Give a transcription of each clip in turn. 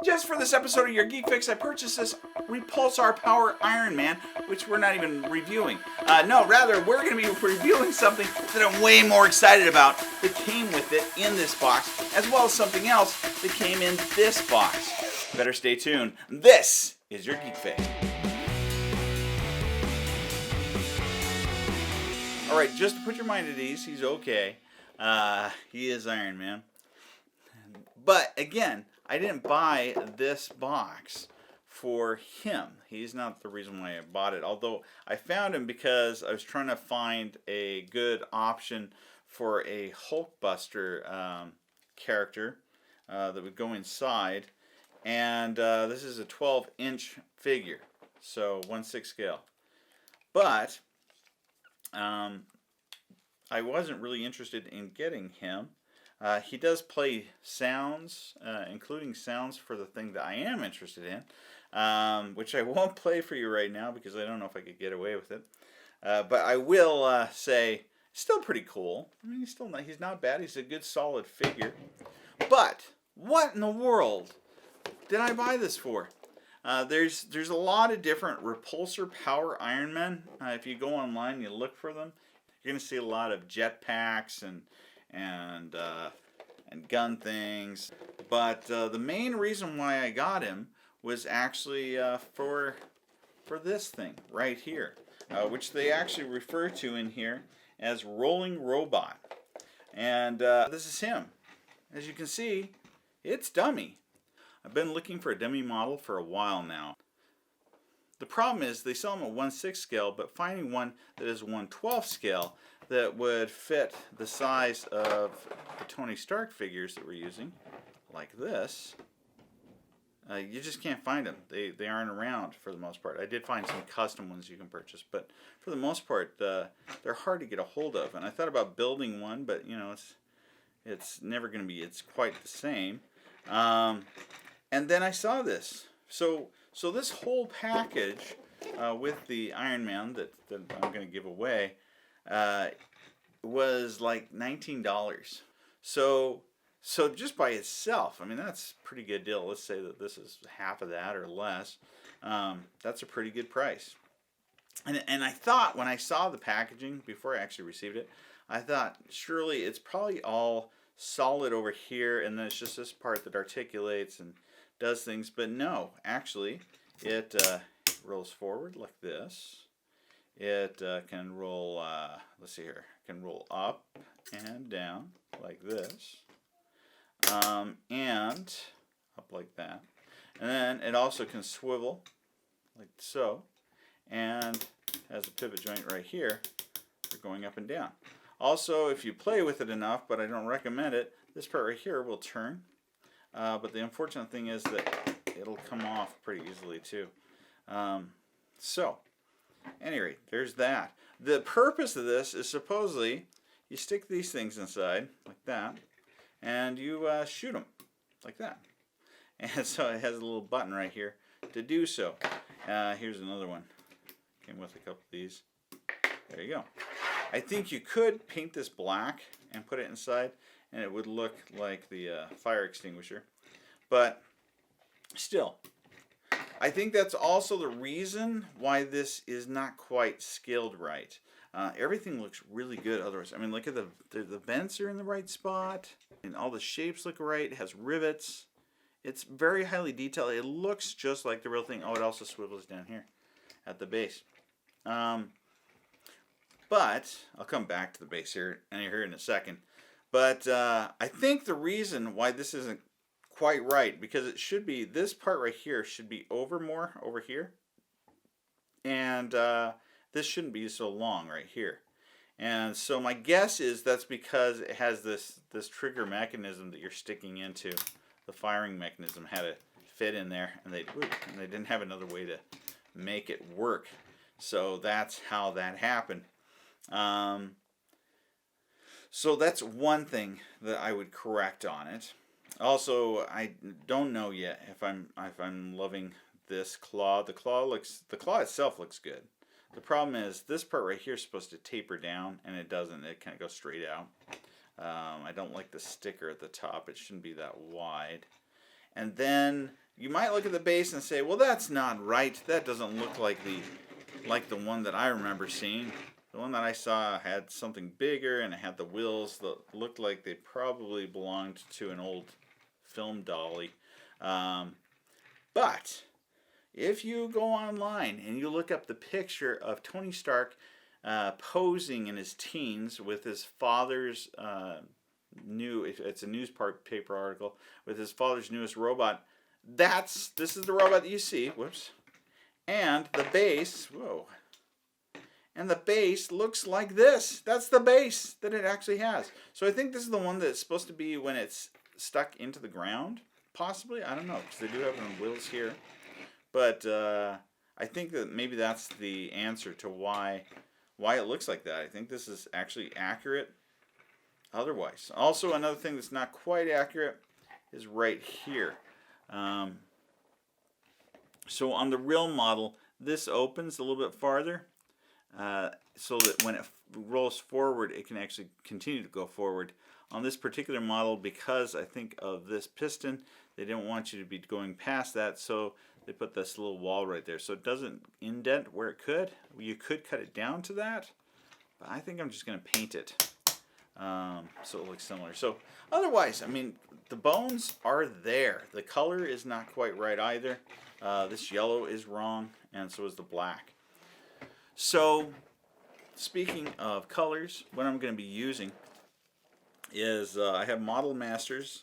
Just for this episode of your Geek Fix, I purchased this Repulsor Power Iron Man, which we're not even reviewing. Rather, we're going to be reviewing something that I'm way more excited about that came with it in this box, as well as something else that came in this box. Better stay tuned. This is your Geek Fix. Alright, just to put your mind at ease, he's okay. He is Iron Man. But again, I didn't buy this box for him. He's not the reason why I bought it. Although I found him because I was trying to find a good option for a Hulkbuster character that would go inside. And this is a 12-inch figure, so 1/6 scale. But I wasn't really interested in getting him. He does play sounds, including sounds for the thing that I am interested in, which I won't play for you right now because I don't know if I could get away with it. But I will say, still pretty cool. I mean, he's not bad. He's a good, solid figure. But what in the world did I buy this for? There's a lot of different Repulsor Power Iron Men. If you go online and you look for them, you're going to see a lot of jetpacks and gun things. But the main reason why I got him was actually for this thing right here, which they actually refer to in here as Rolling Robot. And this is him. As you can see, it's Dum-E. I've been looking for a Dum-E model for a while now. The problem is they sell them at 1/6 scale, but finding one that is 1/12 scale that would fit the size of the Tony Stark figures that we're using, like this, you just can't find them. They aren't around for the most part. I did find some custom ones you can purchase, but for the most part, they're hard to get a hold of. And I thought about building one, but you know, it's never going to be. It's quite the same. And then I saw this. So this whole package with the Iron Man that I'm going to give away was like $19. So just by itself, I mean, that's a pretty good deal. Let's say that this is half of that or less. That's a pretty good price. And I thought when I saw the packaging before I actually received it, I thought surely it's probably all solid over here, and then it's just this part that articulates and does things. But no, actually, it rolls forward like this. It can roll, let's see here, can roll up and down like this, and up like that. And then it also can swivel like so, and has a pivot joint right here for going up and down. Also, if you play with it enough, but I don't recommend it, this part right here will turn. But the unfortunate thing is that it'll come off pretty easily too. Anyway, there's that. The purpose of this is supposedly you stick these things inside like that, and you shoot them like that. And so it has a little button right here to do so. Here's another one. Came with a couple of these. There you go. I think you could paint this black and put it inside, and it would look like the fire extinguisher. But still, I think that's also the reason why this is not quite scaled right. Everything looks really good otherwise. I mean, look at the vents are in the right spot, and all the shapes look right. It has rivets. It's very highly detailed. It looks just like the real thing. Oh, it also swivels down here at the base. But I'll come back to the base here in a second. But I think the reason why this isn't quite right, because it should be, this part right here should be over here. And this shouldn't be so long right here. And so my guess is that's because it has this trigger mechanism that you're sticking into. The firing mechanism had to fit in there, and they didn't have another way to make it work. So that's how that happened. So that's one thing that I would correct on it. Also, I don't know yet if I'm loving this claw. The claw itself looks good. The problem is this part right here is supposed to taper down, and it doesn't. It kind of goes straight out. I don't like the sticker at the top. It shouldn't be that wide. And then you might look at the base and say, well, that's not right. That doesn't look like the one that I remember seeing. The one that I saw had something bigger, and it had the wheels that looked like they probably belonged to an old film dolly. But if you go online and you look up the picture of Tony Stark posing in his teens with his father's it's a newspaper article, with his father's newest robot, this is the robot that you see. Whoops. And the base, whoa. And the base looks like this. That's the base that it actually has. So I think this is the one that's supposed to be when it's stuck into the ground, possibly. I don't know, because they do have it on wheels here. But I think that maybe that's the answer to why it looks like that. I think this is actually accurate otherwise. Also, another thing that's not quite accurate is right here. So on the real model, this opens a little bit farther, so that when it rolls forward, it can actually continue to go forward. On this particular model, because I think of this piston, they didn't want you to be going past that, so they put this little wall right there. So it doesn't indent where it could. You could cut it down to that, but I think I'm just going to paint it so it looks similar. So otherwise, I mean, the bones are there. The color is not quite right either. This yellow is wrong, and so is the black. So, speaking of colors, what I'm going to be using is I have Model Masters.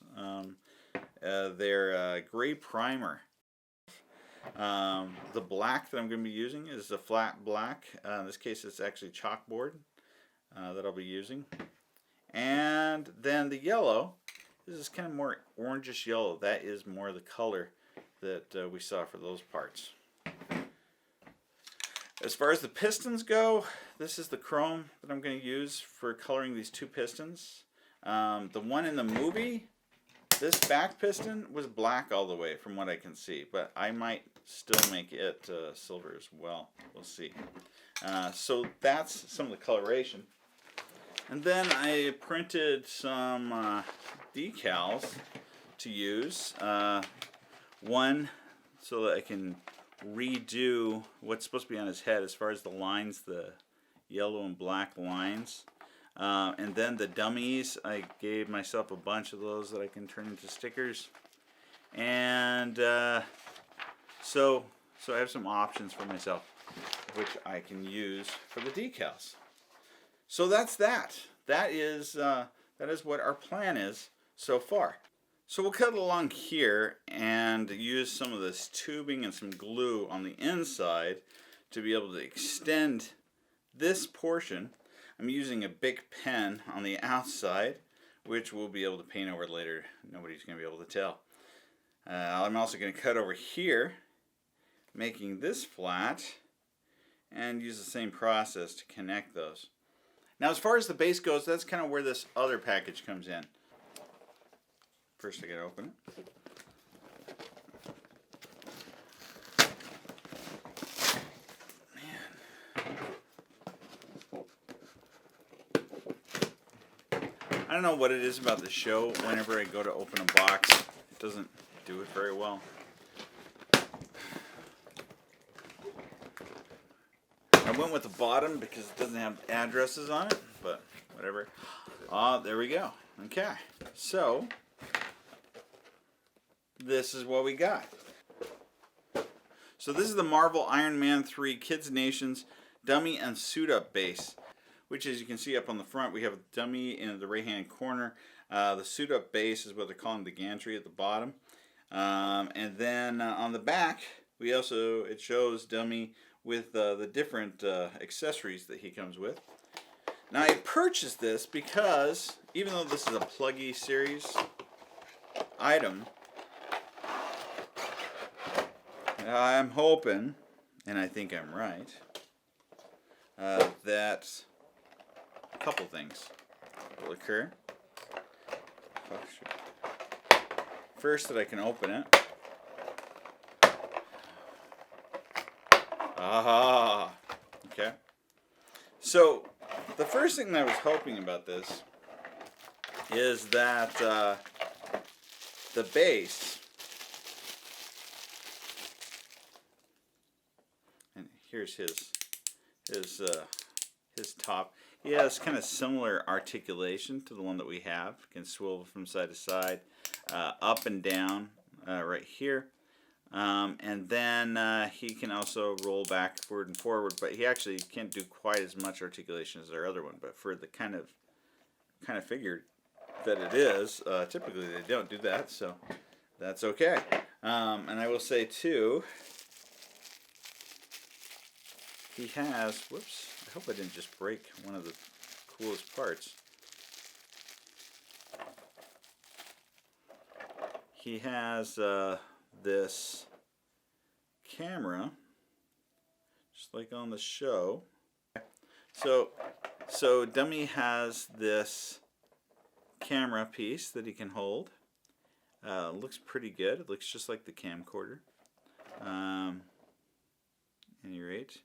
Their gray primer. The black that I'm going to be using is a flat black. In this case, it's actually chalkboard that I'll be using. And then the yellow, this is kind of more orangish yellow. That is more the color that we saw for those parts. As far as the pistons go, this is the chrome that I'm going to use for coloring these two pistons. The one in the movie, this back piston was black all the way from what I can see, but I might still make it silver as well. We'll see. So that's some of the coloration. And then I printed some decals to use. One so that I can redo what's supposed to be on his head as far as the lines, the yellow and black lines. And then the Dum-E's, I gave myself a bunch of those that I can turn into stickers. And so I have some options for myself which I can use for the decals. So that's that. That is what our plan is so far. So we'll cut along here and use some of this tubing and some glue on the inside to be able to extend this portion. I'm using a Bic pen on the outside, which we'll be able to paint over later. Nobody's going to be able to tell. I'm also going to cut over here, making this flat, and use the same process to connect those. Now as far as the base goes, that's kind of where this other package comes in. First I gotta open it. I don't know what it is about the show. Whenever I go to open a box, it doesn't do it very well. I went with the bottom because it doesn't have addresses on it, but whatever. There we go. Okay, so this is what we got. So this is the Marvel Iron Man 3 Kids Nations Dummy and Suit Up base, which, as you can see up on the front, we have a dummy in the right hand corner. The Suit Up base is what they're calling the gantry at the bottom. And then on the back, it shows dummy with the different accessories that he comes with. Now I purchased this because, even though this is a Pluggy series item, I'm hoping, and I think I'm right, that a couple things will occur. Oh, shoot. First, that I can open it. Aha! Okay. So, the first thing that I was hoping about this is that the base here's his top. He has kind of similar articulation to the one that we have. Can swivel from side to side, up and down right here. And then he can also roll backward and forward, but he actually can't do quite as much articulation as our other one. But for the kind of figure that it is, typically they don't do that, so that's okay. And I will say too, he has, whoops, I hope I didn't just break one of the coolest parts. He has this camera, just like on the show. So Dum-E has this camera piece that he can hold. Looks pretty good. It looks just like the camcorder. At any rate.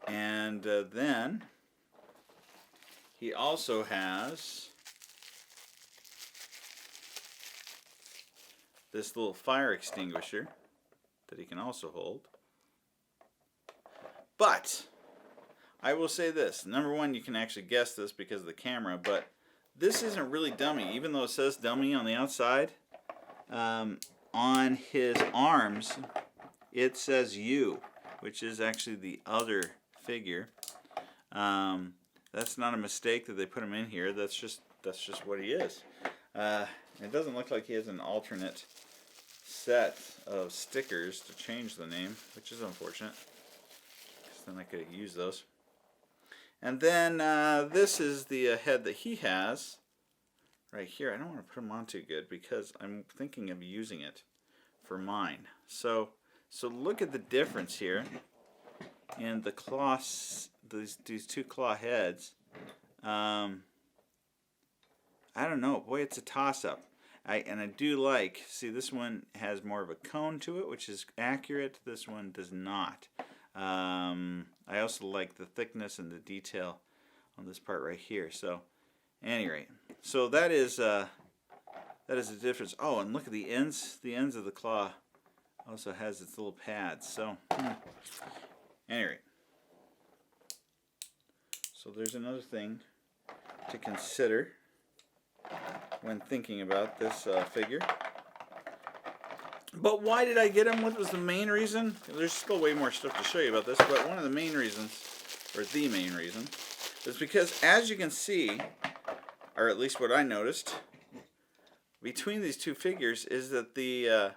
And then he also has this little fire extinguisher that he can also hold. But I will say this. Number one, you can actually guess this because of the camera, but this isn't really Dum-E. Even though it says Dum-E on the outside, on his arms it says you, which is actually the other figure. That's not a mistake that they put him in here. That's just what he is. It doesn't look like he has an alternate set of stickers to change the name, which is unfortunate, because then I could have used those. And then this is the head that he has right here. I don't want to put him on too good because I'm thinking of using it for mine. So look at the difference here in the claws, these two claw heads. I don't know. Boy, it's a toss-up. I do like, see, this one has more of a cone to it, which is accurate. This one does not. I also like the thickness and the detail on this part right here. So, at any rate, so that is the difference. Oh, and look at the ends. The ends of the claw also has its little pads. So, anyway, so there's another thing to consider when thinking about this figure. But why did I get him? What was the main reason? There's still way more stuff to show you about this, but one of the main reasons, or the main reason, is because, as you can see, or at least what I noticed, between these two figures is that the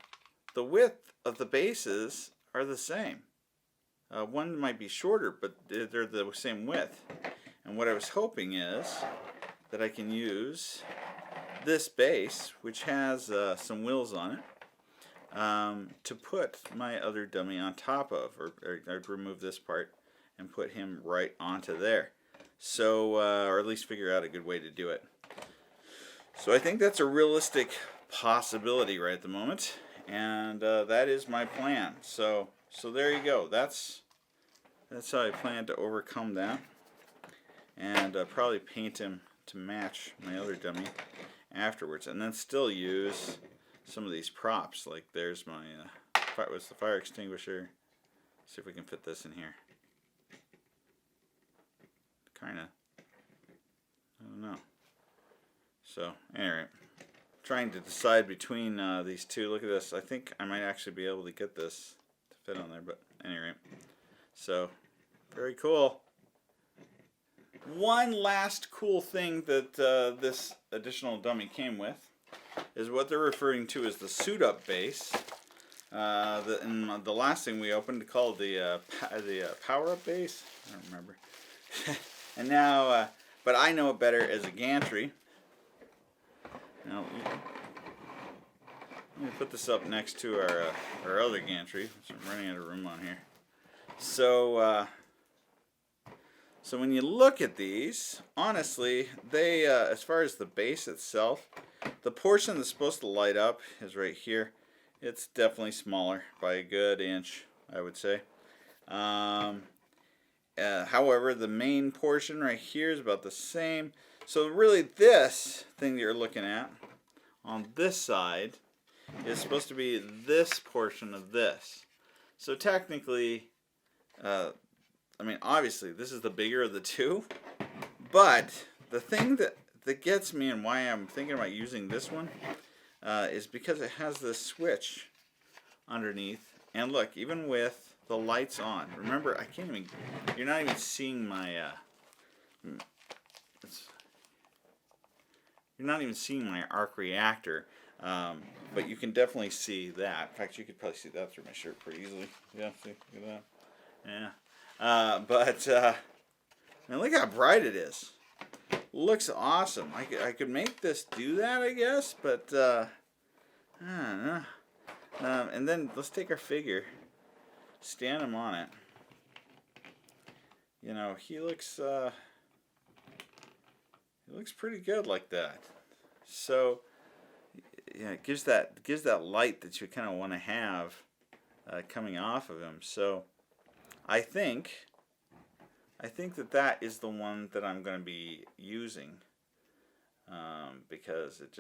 width of the bases are the same. One might be shorter, but they're the same width. And what I was hoping is that I can use this base, which has some wheels on it, to put my other Dum-E on top of, or I'd remove this part and put him right onto there. So, or at least figure out a good way to do it. So I think that's a realistic possibility right at the moment, and that is my plan. So there you go. That's how I plan to overcome that, and probably paint him to match my other Dum-E afterwards, and then still use some of these props. Like there's my what's the fire extinguisher. See if we can fit this in here. Kinda, I don't know. So anyway, trying to decide between these two. Look at this. I think I might actually be able to get this to fit on there, but anyway. So very cool. One last cool thing that this additional Dum-E came with is what they're referring to as the suit-up base. And the last thing we opened called the power-up base. I don't remember. And now, but I know it better as a gantry. Now, let me put this up next to our other gantry. So I'm running out of room on here. So when you look at these, honestly, they, as far as the base itself, the portion that's supposed to light up is right here. It's definitely smaller by a good inch, I would say. However, the main portion right here is about the same. So really this thing that you're looking at on this side is supposed to be this portion of this. So technically, I mean, obviously, this is the bigger of the two. But the thing that gets me and why I'm thinking about using this one is because it has this switch underneath. And look, even with the lights on, remember, I can't even, you're not even seeing my, you're not even seeing my arc reactor, but you can definitely see that. In fact, you could probably see that through my shirt pretty easily. Yeah, see, look at that. Yeah. I mean, look how bright it is. Looks awesome. I could make this do that, I guess, but I don't know. And then let's take our figure, stand him on it. You know, he looks pretty good like that. So yeah, it gives that light that you kind of want to have coming off of him. So I think that is the one that I'm going to be using because it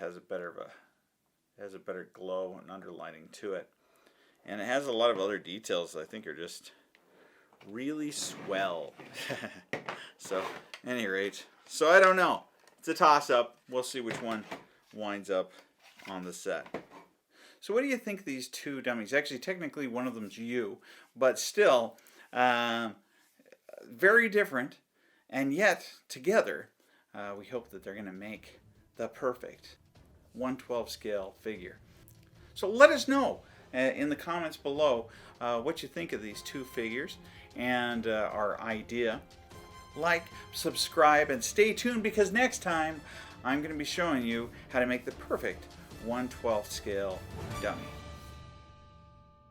has a better glow and underlining to it, and it has a lot of other details that I think are just really swell. So, at any rate, so I don't know. It's a toss-up. We'll see which one winds up on the set. So what do you think of these two dummies? Actually, technically one of them's you, but still very different, and yet together we hope that they're going to make the perfect 1/12 scale figure. So let us know in the comments below what you think of these two figures and our idea. Like, subscribe, and stay tuned because next time I'm going to be showing you how to make the perfect 1/12 scale dummy.